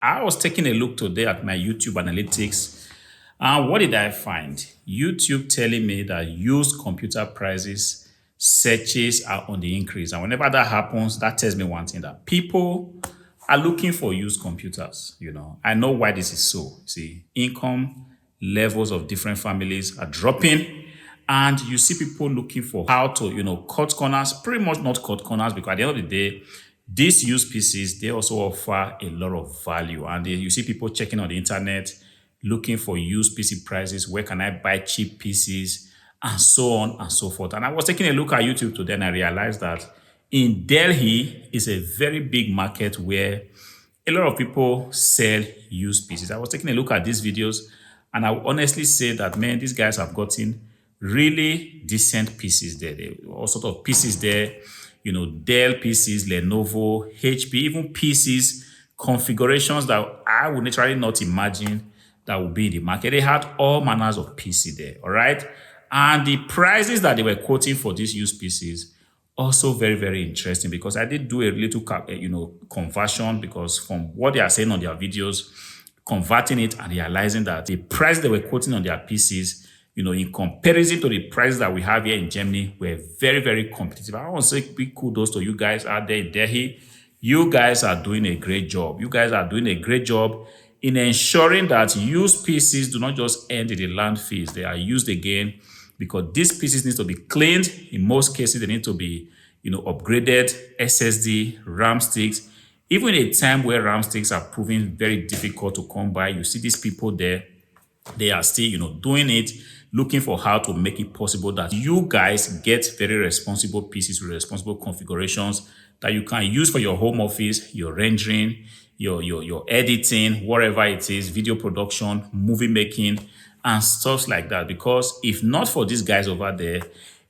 I was taking a look today at my YouTube analytics, and what did I find? YouTube telling me that used computer prices searches are on the increase. And whenever that happens, that tells me one thing, that people are looking for used computers. I know why this is so. See, income levels of different families are dropping, and you see people looking for how to, cut corners, pretty much not cut corners, because at the end of the day, these used PCs, they also offer a lot of value. And you see people checking on the internet, looking for used PC prices. Where can I buy cheap PCs? And so on and so forth. And I was taking a look at YouTube today, and I realized that in Delhi is a very big market where a lot of people sell used pieces. I was taking a look at these videos, and I will honestly say that, man, these guys have gotten really decent pieces there. All sort of pieces there, Dell PCs, Lenovo, HP, even PCs, configurations that I would naturally not imagine that would be in the market. They had all manners of PC there, all right? And the prices that they were quoting for these used PCs, also very, very interesting, because I did do a little, conversion, because from what they are saying on their videos, converting it and realizing that the price they were quoting on their PCs, in comparison to the price that we have here in Germany, were very, very competitive. I want to say big kudos to you guys out there in Delhi. You guys are doing a great job. You guys are doing a great job in ensuring that used PCs do not just end in the landfills. They are used again, because these PCs need to be cleaned. In most cases, they need to be, upgraded, SSD, RAM sticks. Even in a time where RAM sticks are proving very difficult to come by, you see these people there, they are still, doing it, looking for how to make it possible that you guys get very responsible pieces with responsible configurations that you can use for your home office, your rendering, your editing, whatever it is, video production, movie making, and stuff like that. Because if not for these guys over there,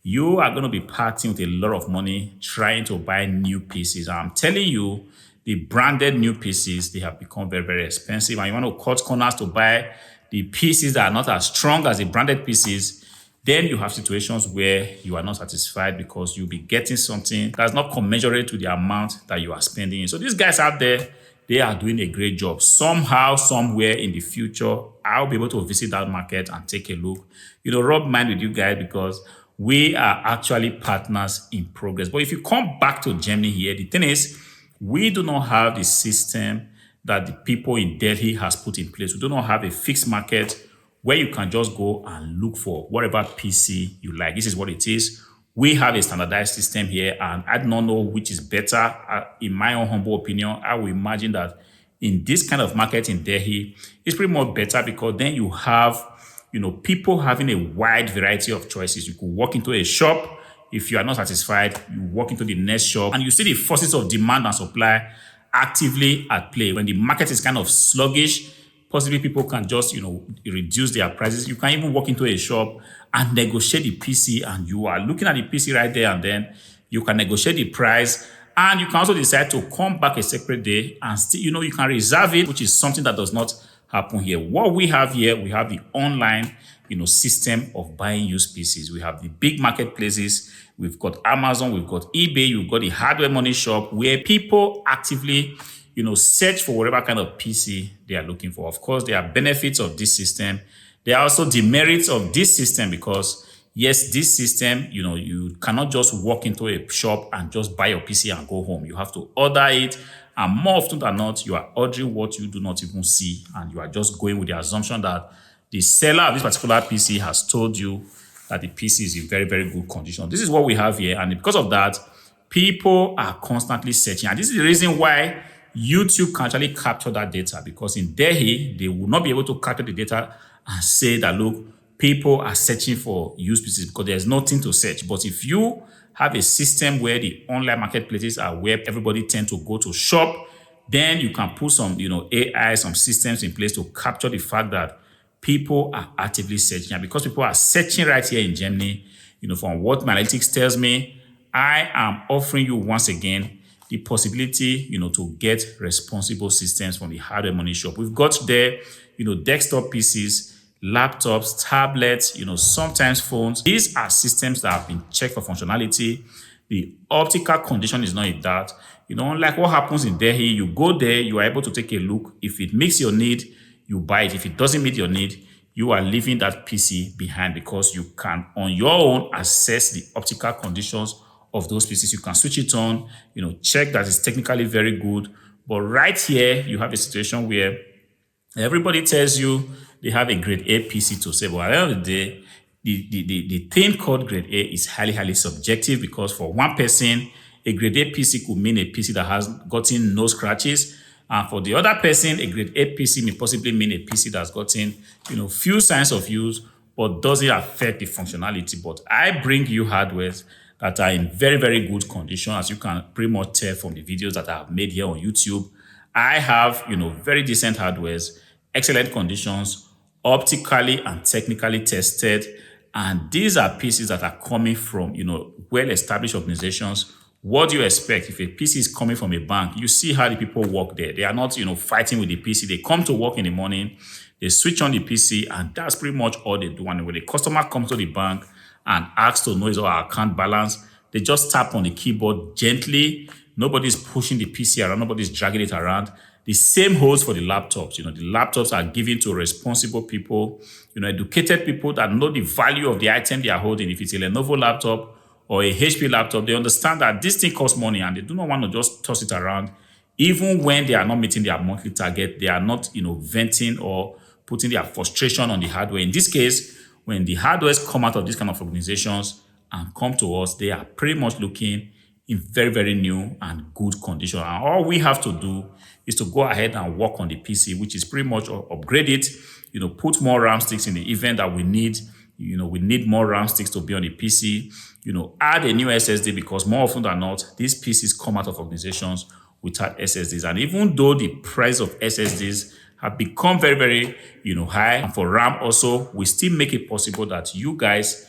you are going to be parting with a lot of money trying to buy new PCs. I'm telling you, the branded new PCs, they have become very, very expensive. And you want to cut corners to buy the PCs that are not as strong as the branded PCs, then you have situations where you are not satisfied, because you'll be getting something that's not commensurate to the amount that you are spending. So these guys out there, they are doing a great job. Somehow, somewhere in the future, I'll be able to visit that market and take a look, rub mind with you guys, because we are actually partners in progress. But if you come back to Germany here, the thing is, we do not have the system that the people in Delhi has put in place. We do not have a fixed market where you can just go and look for whatever PC you like. This is what it is. We have a standardized system here, and I do not know which is better. In my own humble opinion, I would imagine that in this kind of market in Delhi, it's pretty much better, because then you have, people having a wide variety of choices. You could walk into a shop. If you are not satisfied, you walk into the next shop, and you see the forces of demand and supply actively at play. When the market is kind of sluggish, possibly people can just, reduce their prices. You can even walk into a shop and negotiate the PC, and you are looking at the PC right there, and then you can negotiate the price. And you can also decide to come back a separate day and still, you can reserve it, which is something that does not happen here. What we have here, we have the online, system of buying used PCs. We have the big marketplaces. We've got Amazon, we've got eBay, you've got the Hardwaremoney shop, where people actively, search for whatever kind of PC they are looking for. Of course, there are benefits of this system. There are also demerits of this system, because yes, this system, you cannot just walk into a shop and just buy your PC and go home. You have to order it. And more often than not, you are ordering what you do not even see. And you are just going with the assumption that the seller of this particular PC has told you that the PC is in very, very good condition. This is what we have here. And because of that, people are constantly searching. And this is the reason why YouTube can actually capture that data, because in Delhi, they will not be able to capture the data and say that, look, people are searching for used PCs, because there's nothing to search. But if you have a system where the online marketplaces are where everybody tend to go to shop, then you can put some, AI, some systems in place to capture the fact that people are actively searching. And because people are searching right here in Germany, from what my analytics tells me, I am offering you once again the possibility, to get responsible systems from the Hardwaremoney shop. We've got there, desktop PCs, laptops, tablets, sometimes phones. These are systems that have been checked for functionality. The optical condition is not in doubt. Unlike what happens in Delhi, you go there, you are able to take a look. If it meets your need, you buy it. If it doesn't meet your need, you are leaving that PC behind because you can, on your own, assess the optical conditions of those PCs. You can switch it on, check that it's technically very good. But right here, you have a situation where everybody tells you they have a grade A PC to sell, but at the end of the day, the thing called grade A is highly, highly subjective because for one person, a grade A PC could mean a PC that has gotten no scratches. And for the other person, a grade A PC may possibly mean a PC that's gotten, few signs of use, but doesn't affect the functionality. But I bring you hardwares that are in very, very good condition, as you can pretty much tell from the videos that I have made here on YouTube. I have, very decent hardwares, excellent conditions, optically and technically tested. And these are PCs that are coming from, well-established organizations. What do you expect? If a PC is coming from a bank, you see how the people work there. They are not, fighting with the PC. They come to work in the morning, they switch on the PC, and that's pretty much all they do. And when the customer comes to the bank and asks to know his or her account balance, they just tap on the keyboard gently. Nobody's pushing the PC around. Nobody's dragging it around. The same holds for the laptops. The laptops are given to responsible people, educated people that know the value of the item they are holding. If it's a Lenovo laptop or a HP laptop, they understand that this thing costs money and they do not want to just toss it around. Even when they are not meeting their monthly target, they are not, venting or putting their frustration on the hardware. In this case, when the hardwares come out of these kind of organizations and come to us, they are pretty much looking in very, very new and good condition. And all we have to do is to go ahead and work on the PC, which is pretty much upgrade it, put more RAM sticks in the event that we need. We need more RAM sticks to be on the PC, add a new SSD because more often than not, these PCs come out of organizations without SSDs. And even though the price of SSDs have become very, very, high, and for RAM also, we still make it possible that you guys,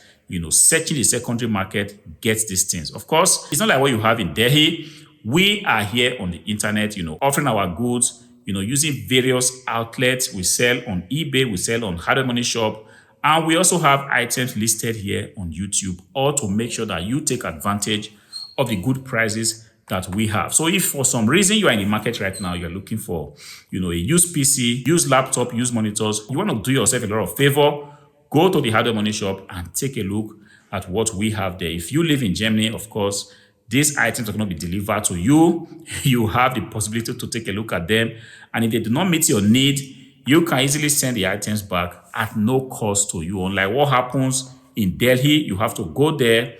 searching the secondary market gets these things. Of course, it's not like what you have in Delhi. We are here on the internet, offering our goods, using various outlets. We sell on eBay, we sell on Hardwaremoney shop, and we also have items listed here on YouTube, all to make sure that you take advantage of the good prices that we have. So if for some reason you are in the market right now, you're looking for, a used PC, used laptop, used monitors, you want to do yourself a lot of favor, go to the Hardwaremoney shop and take a look at what we have there. If you live in Germany, of course, these items are going to be delivered to you. You have the possibility to take a look at them. And if they do not meet your need, you can easily send the items back at no cost to you. Unlike what happens in Delhi, you have to go there,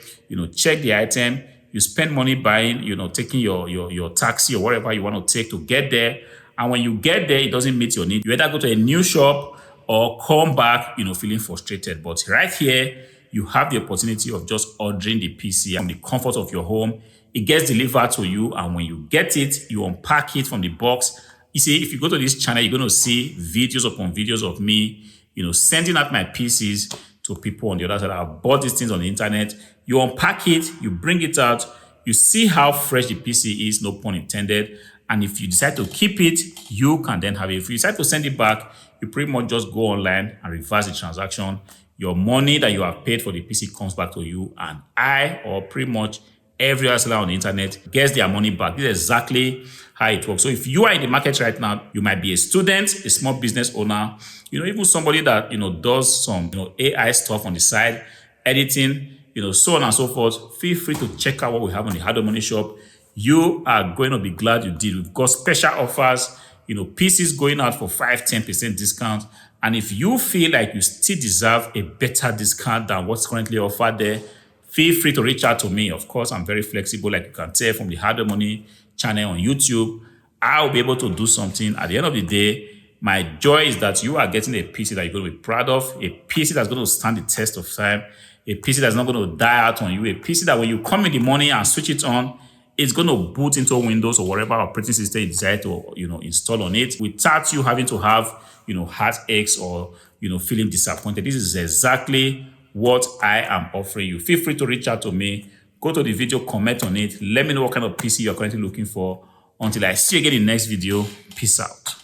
check the item, you spend money buying, taking your taxi or whatever you want to take to get there. And when you get there, it doesn't meet your need. You either go to a new shop or come back, feeling frustrated. But right here, you have the opportunity of just ordering the PC from the comfort of your home. It gets delivered to you, and when you get it, you unpack it from the box. You see, if you go to this channel, you're going to see videos upon videos of me, sending out my PCs to people on the other side. I've bought these things on the internet. You unpack it, you bring it out, you see how fresh the PC is, no pun intended. And if you decide to keep it, you can then have it. If you decide to send it back, you pretty much just go online and reverse the transaction. Your money that you have paid for the PC comes back to you, and I, or pretty much every other seller on the internet, gets their money back. This is exactly how it works. So if you are in the market right now, you might be a student, a small business owner, even somebody that, does some, AI stuff on the side, editing, so on and so forth. Feel free to check out what we have on the Hardwaremoney shop. You are going to be glad you did. We've got special offers, PCs going out for 5-10% discount. And if you feel like you still deserve a better discount than what's currently offered there, feel free to reach out to me. Of course, I'm very flexible, like you can tell from the Hardwaremoney channel on YouTube. I'll be able to do something. At the end of the day, my joy is that you are getting a PC that you're going to be proud of, a PC that's going to stand the test of time, a PC that's not going to die out on you, a PC that when you come in the morning and switch it on, it's going to boot into Windows or whatever operating system you decide to, install on it without you having to have, heartaches or, feeling disappointed. This is exactly what I am offering you. Feel free to reach out to me. Go to the video, comment on it. Let me know what kind of PC you're currently looking for. Until I see you again in the next video, peace out.